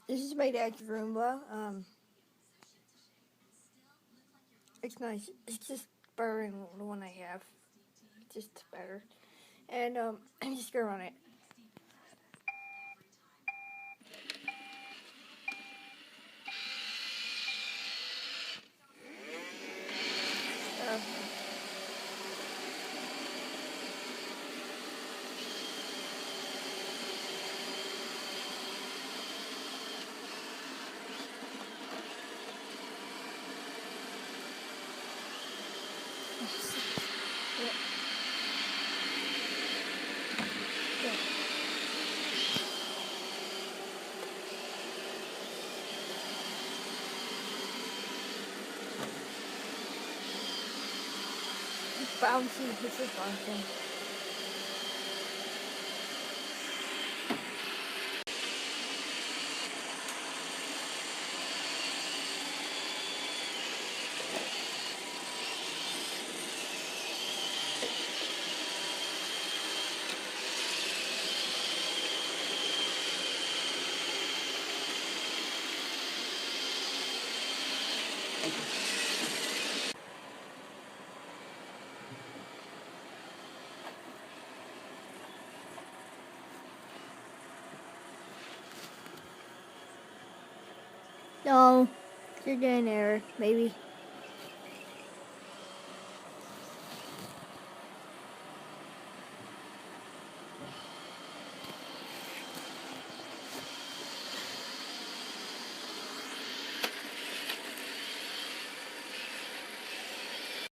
This is my dad's Roomba. It's nice. It's just better than the one I have. It's just better. And I'm just gonna run it. Uh, yeah, yeah. It's bouncy. It's just bouncing. No, you're getting error. Maybe.